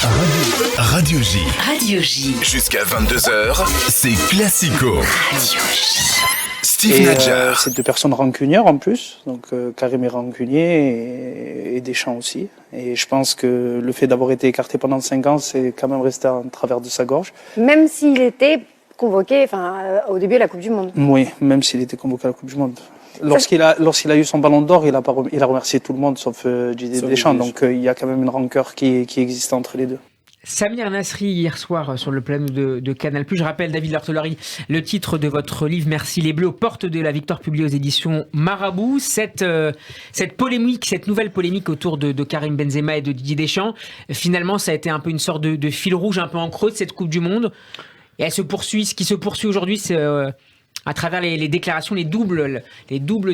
Radio J. Radio J. Jusqu'à 22h, c'est Classico. Radio J. Steve Nadjar. C'est deux personnes rancunières en plus, donc Karim est rancunier et Deschamps aussi. Et je pense que le fait d'avoir été écarté pendant 5 ans, c'est quand même resté en travers de sa gorge. Même s'il était convoqué au début à la Coupe du Monde. Oui, même s'il était convoqué à la Coupe du Monde. Lorsqu'il a eu son ballon d'or, il a remercié tout le monde sauf Didier Deschamps. Donc il y a quand même une rancœur qui existe entre les deux. Samir Nasri, hier soir, sur le plateau de Canal+. Je rappelle, David Lartolari, le titre de votre livre « Merci les Bleus » aux portes de la victoire, publiée aux éditions Marabout. Cette polémique, cette nouvelle polémique autour de Karim Benzema et de Didier Deschamps, finalement, ça a été un peu une sorte de fil rouge, un peu en creux de cette Coupe du Monde. Et elle se poursuit. Ce qui se poursuit aujourd'hui, c'est à travers les déclarations, les doubles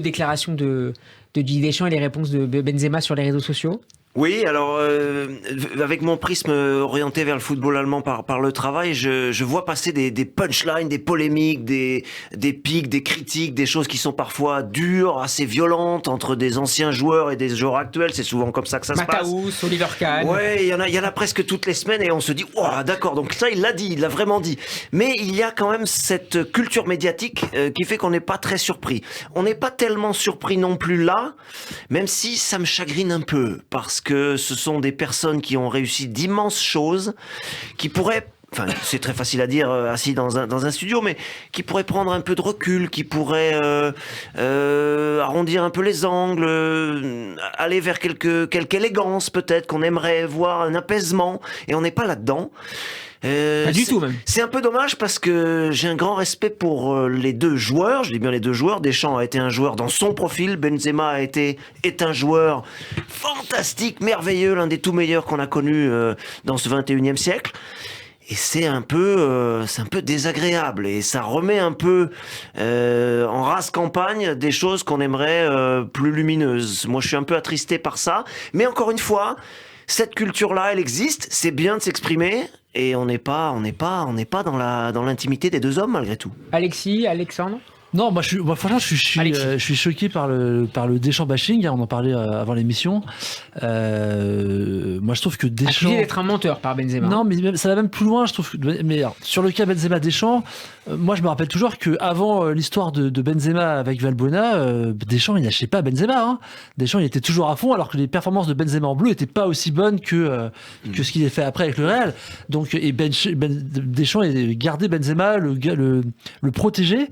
déclarations de Didier Deschamps et les réponses de Benzema sur les réseaux sociaux. Oui, alors avec mon prisme orienté vers le football allemand par le travail, je vois passer des punchlines, des polémiques, des pics, des critiques, des choses qui sont parfois dures, assez violentes entre des anciens joueurs et des joueurs actuels. C'est souvent comme ça que ça se passe. Mataus, Oliver Kahn. Ouais, il y en a presque toutes les semaines et on se dit oh, d'accord, donc ça il l'a vraiment dit. Mais il y a quand même cette culture médiatique qui fait qu'on n'est pas très surpris. On n'est pas tellement surpris non plus là, même si ça me chagrine un peu parce que ce sont des personnes qui ont réussi d'immenses choses, qui pourraient, enfin c'est très facile à dire assis dans un studio, mais qui pourraient prendre un peu de recul, qui pourraient arrondir un peu les angles, aller vers quelque élégance peut-être, qu'on aimerait voir un apaisement, et on n'est pas là-dedans. Pas du tout même. C'est un peu dommage parce que j'ai un grand respect pour les deux joueurs. Je dis bien les deux joueurs. Deschamps a été un joueur dans son profil. Benzema est un joueur fantastique, merveilleux, l'un des tout meilleurs qu'on a connu dans ce 21e siècle. Et c'est un peu désagréable et ça remet un peu en rase campagne des choses qu'on aimerait plus lumineuses. Moi, je suis un peu attristé par ça. Mais encore une fois, cette culture-là, elle existe. C'est bien de s'exprimer. Et on n'est pas dans l'intimité des deux hommes malgré tout. Alexis, Alexandre ? Non, franchement, je suis choqué par le Deschamps bashing. On en parlait avant l'émission. Moi, je trouve que Deschamps accusé d'être un menteur par Benzema. Non, mais ça va même plus loin. Je trouve. Mais alors, sur le cas Benzema Deschamps, moi, je me rappelle toujours que avant l'histoire de Benzema avec Valbuena, Deschamps il n'achetait pas Benzema. Hein. Deschamps il était toujours à fond, alors que les performances de Benzema en bleu n'étaient pas aussi bonnes que ce qu'il a fait après avec le Real. Donc, Deschamps il gardait Benzema, le protéger.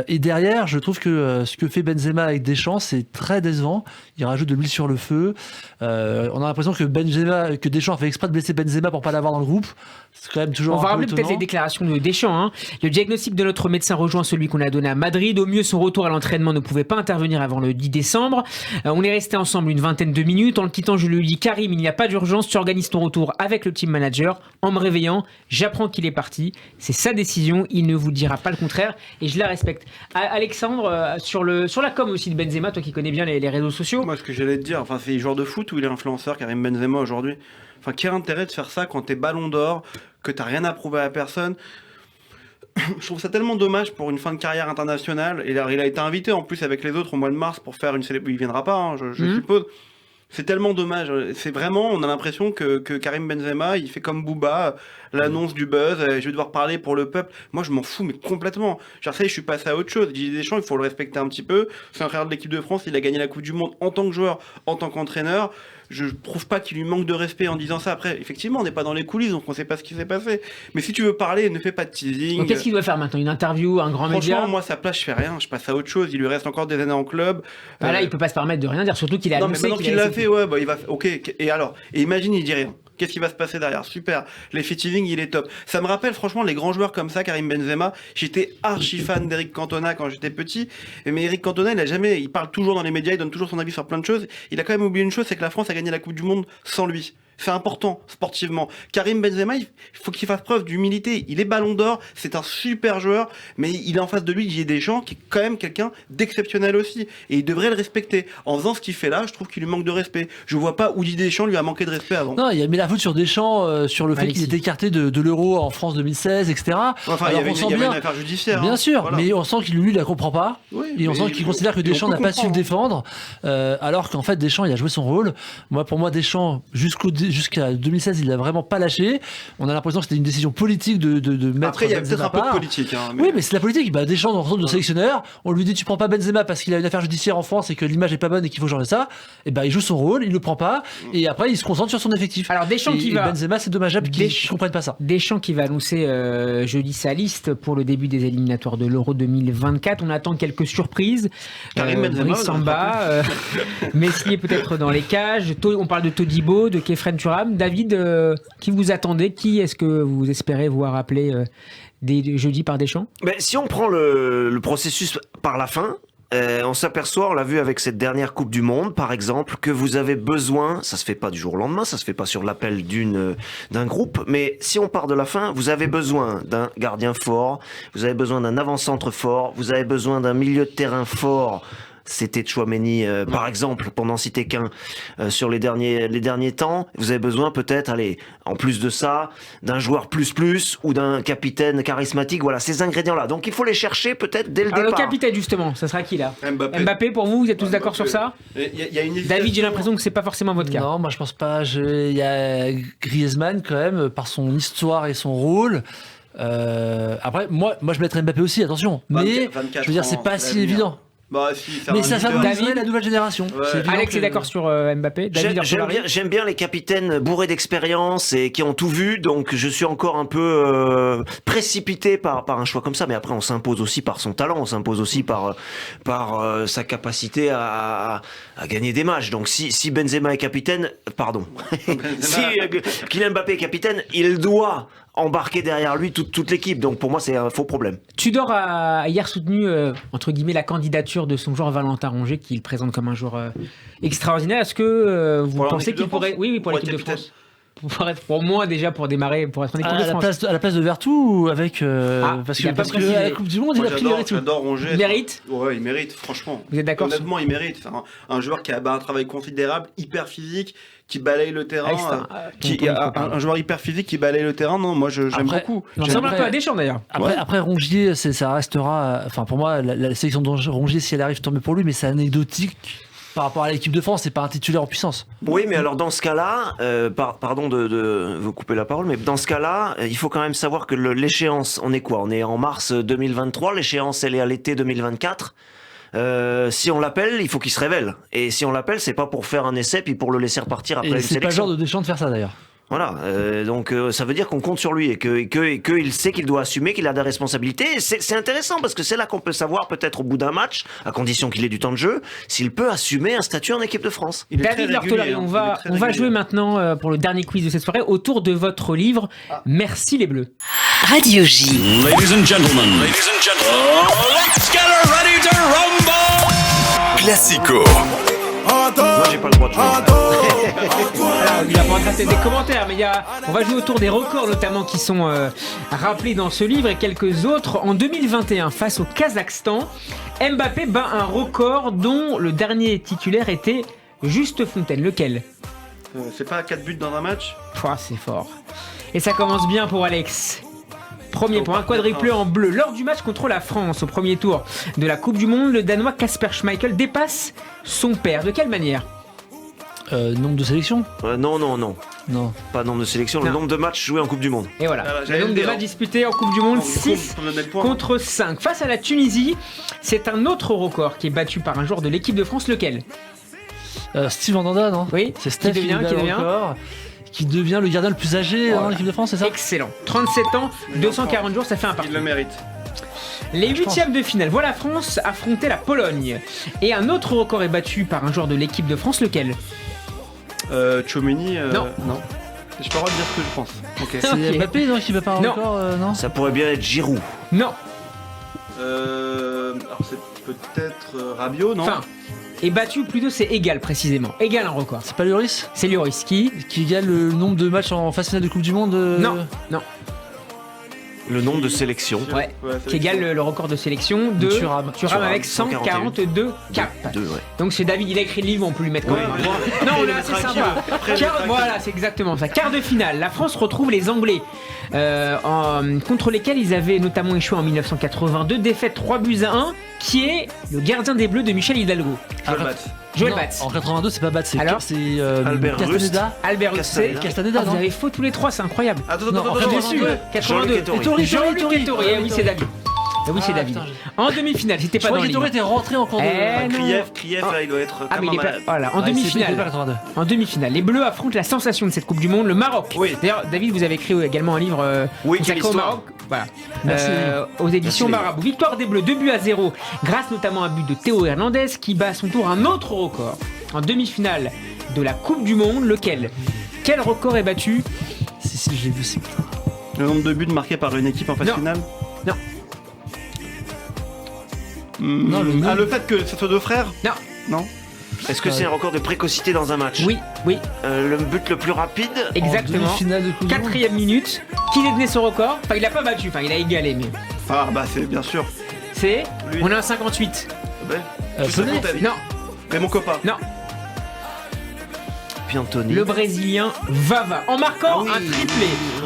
Et derrière, je trouve que ce que fait Benzema avec Deschamps, c'est très décevant. Il rajoute de l'huile sur le feu. On a l'impression que Deschamps a fait exprès de blesser Benzema pour pas l'avoir dans le groupe. C'est quand même toujours. On va rappeler peut-être les déclarations de Deschamps. Hein. Le diagnostic de notre médecin rejoint celui qu'on a donné à Madrid. Au mieux, son retour à l'entraînement ne pouvait pas intervenir avant le 10 décembre. On est resté ensemble une vingtaine de minutes. En le quittant, je lui dis Karim, il n'y a pas d'urgence. Tu organises ton retour avec le team manager. En me réveillant, j'apprends qu'il est parti. C'est sa décision. Il ne vous dira pas le contraire et je la respecte. Alexandre, sur la com aussi de Benzema, toi qui connais bien les réseaux sociaux. Moi, ce que j'allais te dire, c'est joueur de foot ou il est influenceur, Karim Benzema aujourd'hui. Quel intérêt de faire ça quand t'es ballon d'or, que t'as rien à prouver à personne. Je trouve ça tellement dommage pour une fin de carrière internationale. Et il a été invité en plus avec les autres au mois de mars pour faire une célébration. Il viendra pas, hein, je suppose. C'est tellement dommage. C'est vraiment, on a l'impression que Karim Benzema, il fait comme Booba, l'annonce du buzz, je vais devoir parler pour le peuple. Moi, je m'en fous, mais complètement. Je suis passé à autre chose. Didier Deschamps, il faut le respecter un petit peu. C'est un frère de l'équipe de France, il a gagné la Coupe du Monde en tant que joueur, en tant qu'entraîneur. Je trouve pas qu'il lui manque de respect en disant ça. Après, effectivement, on n'est pas dans les coulisses, donc on sait pas ce qui s'est passé. Mais si tu veux parler, ne fais pas de teasing. Donc, qu'est-ce qu'il doit faire maintenant ? Une interview, un grand média ? Franchement, moi, à sa place, je fais rien. Je passe à autre chose. Il lui reste encore des années en club. Là, il peut pas se permettre de rien dire, surtout qu'il a annoncé qu'il l'a fait, ouais, il va. Ok. Et alors ? Et imagine, il dit rien. Qu'est-ce qui va se passer derrière ? Super. L'effet teasing, il est top. Ça me rappelle franchement les grands joueurs comme ça, Karim Benzema. J'étais archi fan d'Eric Cantona quand j'étais petit. Mais Eric Cantona, il parle toujours dans les médias, il donne toujours son avis sur plein de choses. Il a quand même oublié une chose, c'est que la France a gagné la Coupe du Monde sans lui. C'est important, sportivement. Karim Benzema, il faut qu'il fasse preuve d'humilité. Il est ballon d'or, c'est un super joueur, mais il est en face de lui, Didier Deschamps, qui est quand même quelqu'un d'exceptionnel aussi. Et il devrait le respecter. En faisant ce qu'il fait là, je trouve qu'il lui manque de respect. Je vois pas où Didier Deschamps lui a manqué de respect avant. Non, il a mis la faute sur Deschamps, sur le fait qu'il est écarté de l'Euro en France 2016, etc. Enfin, il y avait une affaire judiciaire. Bien sûr, voilà. Mais on sent qu'il lui la comprend pas. Oui, et on sent qu'il considère que Deschamps n'a pas su le défendre, alors qu'en fait Deschamps il a joué son rôle. Pour moi Deschamps jusqu'au jusqu'à 2016, il a vraiment pas lâché. On a l'impression que c'était une décision politique de mettre Après, il y a peut-être Benzema un peu de à part. politique. Hein, Oui, mais c'est la politique. Deschamps, dans le rôle de sélectionneur, on lui dit tu prends pas Benzema parce qu'il a une affaire judiciaire en France et que l'image est pas bonne et qu'il faut changer ça. Et il joue son rôle, il le prend pas, et après il se concentre sur son effectif. Alors Deschamps qui va. Benzema, c'est dommageable qu'ils comprennent pas ça. Deschamps qui va annoncer jeudi sa liste pour le début des éliminatoires de l'Euro 2024. On attend quelques surprises. Karim Benzema, Brice Samba, Messi est peut-être dans les cages. On parle de Todibo, de Kefren Turam. David, qui vous attendez? Qui est-ce que vous espérez voir appeler dès jeudi par Deschamps? Si on prend le processus par la fin, on s'aperçoit, on l'a vu avec cette dernière Coupe du Monde, par exemple, que vous avez besoin, ça se fait pas du jour au lendemain, ça se fait pas sur l'appel d'un groupe, mais si on part de la fin, vous avez besoin d'un gardien fort, vous avez besoin d'un avant-centre fort, vous avez besoin d'un milieu de terrain fort. C'était Tchouaméni, par exemple, pour n'en citer qu'un, sur les derniers temps. Vous avez besoin peut-être, en plus de ça, d'un joueur plus ou d'un capitaine charismatique. Voilà, ces ingrédients-là. Donc il faut les chercher peut-être dès le départ. Le capitaine, justement, ça sera qui là? Mbappé, pour vous êtes tous d'accord sur ça? Y a une David, j'ai l'impression que c'est pas forcément votre cas. Non, moi je pense pas. Il y a Griezmann quand même, par son histoire et son rôle. Après, moi je mettrais Mbappé aussi, attention. Mais je veux dire, c'est pas si évident. Mais ça favoriserait la nouvelle génération. Ouais. Alex est d'accord sur Mbappé. David, J'aime bien les capitaines bourrés d'expérience et qui ont tout vu, donc je suis encore un peu précipité par un choix comme ça. Mais après, on s'impose aussi par son talent, on s'impose aussi par sa capacité à gagner des matchs. Donc si Benzema est capitaine, si Kylian Mbappé est capitaine, il doit embarquer derrière lui toute l'équipe. Donc pour moi, c'est un faux problème. Tudor a hier soutenu, entre guillemets, la candidature de son joueur Valentin Rongier, qu'il présente comme un joueur extraordinaire. Est-ce que vous pensez qu'il pourrait... Oui, pour l'équipe de France. Pour moi, déjà, pour démarrer, pour être en équipe de France. À la place de Vertou ou avec... parce que à la Coupe du Monde, il a pris Vertou. J'adore Rongier. Il mérite. Ouais, il mérite, franchement. Vous êtes d'accord? Honnêtement, il mérite. Enfin, un joueur qui a un travail considérable, hyper physique, qui balaye le terrain. Un joueur hyper physique qui balaye le terrain, non, moi j'aime beaucoup. Ça ressemble un peu à Deschamps d'ailleurs. Après Rongier, ça restera... Enfin, pour moi, la sélection de Rongier, si elle arrive, tant mieux pour lui, mais c'est anecdotique. Par rapport à l'équipe de France, c'est pas un titulaire en puissance. Oui, mais alors dans ce cas-là, pardon de vous couper la parole, mais dans ce cas-là, il faut quand même savoir que l'échéance, on est quoi? On est en mars 2023, l'échéance elle est à l'été 2024. Si on l'appelle, il faut qu'il se révèle. Et si on l'appelle, c'est pas pour faire un essai puis pour le laisser repartir après une sélection. C'est pas le genre de Deschamps de faire ça d'ailleurs. Voilà, donc ça veut dire qu'on compte sur lui et qu'il sait qu'il doit assumer, qu'il a des responsabilités. Et c'est intéressant parce que c'est là qu'on peut savoir peut-être au bout d'un match, à condition qu'il ait du temps de jeu, s'il peut assumer un statut en équipe de France. David Lortolari, on va jouer maintenant pour le dernier quiz de cette soirée autour de votre livre. Merci les Bleus. Radio J. Ladies and gentlemen, let's get ready to rumble. Classico. Moi, j'ai pas le droit de jouer. Il a pas traité des commentaires, mais on va jouer autour des records notamment qui sont rappelés dans ce livre et quelques autres. En 2021, face au Kazakhstan, Mbappé bat un record dont le dernier titulaire était Juste Fontaine. Lequel? C'est pas 4 buts dans un match? C'est fort. Et ça commence bien pour Alex. Premier point, un quadruplé en bleu. Lors du match contre la France au premier tour de la Coupe du Monde, le Danois Kasper Schmeichel dépasse son père. De quelle manière? Nombre de sélections? Non. Pas nombre de sélections, le nombre de matchs joués en Coupe du Monde. Et voilà, le nombre de matchs disputés en Coupe du Monde, 6 contre 5. Face à la Tunisie, c'est un autre record qui est battu par un joueur de l'équipe de France. Lequel? Steve Mandanda, non? Oui, c'est Steph qui devient le gardien le plus âgé dans l'équipe de France, c'est ça? Excellent. 37 ans, 240 jours, ça fait un partout. Il le mérite. Les huitièmes de finale voient la France affronter la Pologne. Et un autre record est battu par un joueur de l'équipe de France. Lequel? Tchouaméni, non. J'ai pas le droit de dire ce que je pense. Okay. C'est Mbappé qui va pas un record, non? Ça pourrait bien être Giroud. Non. Alors c'est peut-être Rabiot, non? Enfin, est battu, plutôt c'est égal précisément. Égal un record. C'est pas Lloris? C'est Lloris qui égale le nombre de matchs en phase finale de Coupe du Monde. Non. Le nombre de sélections. Ouais, qui égale le record de sélection de Thuram avec 142 caps. Donc c'est David, il a écrit le livre, on peut lui mettre quand même. Non, on est assez sympa. Voilà, c'est exactement ça. Quart de finale, la France retrouve les Anglais contre lesquels ils avaient notamment échoué en 1982. Défaite 3-1, qui est le gardien des Bleus de Michel Hidalgo. Joël Non, Batz. En 82, c'est pas Batz, c'est Alors Albert Castaneda. Albert Huxley. Castaneda, Vous non avez faux tous les trois, c'est incroyable. Attends, Non, attends, en attends, fait, attends, Dessus, attends. 82. Jean-Luc Jean-Luc Ettori. Ettori, oui, c'est David. Oui, c'est Ah, David. putain, En demi-finale, c'était Je pas dans crois le qu'Ettori livre. était rentré en cours de. Eh, non. Krief, là, il doit être Ah, mais comme il un est pas. malade. Voilà, en Ouais, c'est demi-finale. pas 82. En demi-finale, les Bleus affrontent la sensation de cette Coupe du Monde, le Maroc. Oui. D'ailleurs, David, vous avez écrit également un livre Oui, consacré quelle au histoire. Maroc. Voilà. Merci. Aux éditions Merci. Marabout. Victoire des Bleus, 2-0, grâce notamment à un but de Théo Hernandez qui bat à son tour un autre record. En demi-finale de la Coupe du Monde, lequel? Quel record est battu? Si, je l'ai vu, c'est. Le nombre de buts marqués par une équipe en phase Non. finale. Non. Non, le nombre- Le fait que ce soit deux frères. Non. Non. Est-ce que c'est un record de précocité dans un match? Oui, oui, Le but le plus rapide? exactement. Finale de Coupe du Monde. 4e minute. Qui détenait son record? Enfin, il l'a pas battu, enfin, il a égalé, mais Ah bah c'est bien sûr. c'est. Lui. On est en 58. Ben, Pelé. je sais pas, t'as dit. Non, Raymond Coppa. non. Puis Anthony. Le Brésilien Vava. En marquant Ah oui.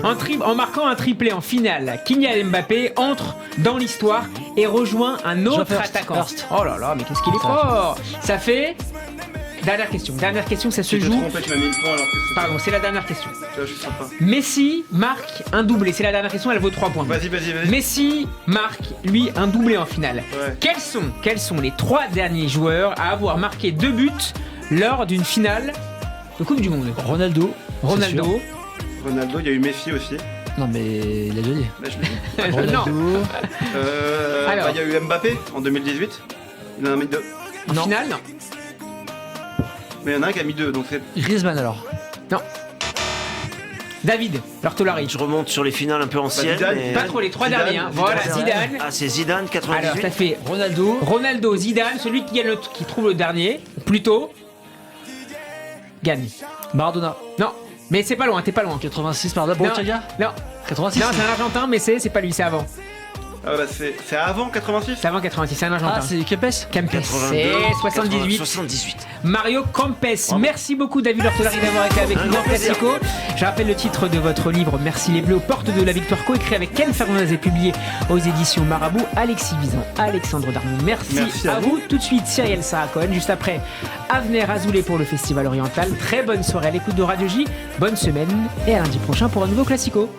un triplé. En marquant un triplé en finale, Kylian Mbappé entre dans l'histoire et rejoint un autre Jean First. attaquant. First. Oh là là, mais qu'est-ce qu'il est fort! Ça fait. Dernière question, ça se Tu te joue. trompais, tu m'as mis le point alors que c'est. Pardon, c'est la dernière question. Je suis sympa. Messi marque un doublé. C'est la dernière question, elle vaut 3 points. Vas-y. Messi marque, lui, un doublé en finale. Ouais. Quels sont les 3 derniers joueurs à avoir marqué 2 buts lors d'une finale de Coupe du Monde? Ronaldo. c'est sûr. Ronaldo. Ronaldo, il y a eu Messi aussi. Non, mais il a déjà dit. Bah, je l'ai dit. Ronaldo. Alors. Bah, il y a eu Mbappé en 2018. Il en a mis 2. En Non. finale, non. Mais il y en a un qui a mis 2, donc c'est. Griezmann alors. David, Lortolari. Je remonte sur les finales un peu anciennes. Zidane. mais- Pas trop les 3 Zidane, derniers. Hein. Zidane. Voilà, Zidane. Zidane. Ah, c'est Zidane, Alors, 98. ça fait Ronaldo. Ronaldo, Zidane, celui qui trouve le dernier, plutôt, gagne. Maradona. Non, mais c'est pas loin, t'es pas loin. 86, Maradona. Non. Borchaga. Non, 86. non, c'est un Argentin, mais c'est pas lui, c'est avant. Ah bah c'est avant 86. C'est avant 86, c'est un Argentin. Ah, c'est Kempes. Campes, 82, c'est 78. 78. Mario Campes, merci beaucoup David Lortolari d'avoir été avec Un nous dans grand plaisir. Classico. Je rappelle le titre de votre livre Merci les Bleus aux portes de la victoire, coécrit avec Ken Fernandez et publié aux éditions Marabout. Alexis Vizan, Alexandre Darmon, merci à vous. Tout de suite Cyril Sarah Cohen, juste après Avner Azoulay pour le Festival Oriental. Très bonne soirée à l'écoute de Radio J, bonne semaine et à lundi prochain pour un nouveau Classico.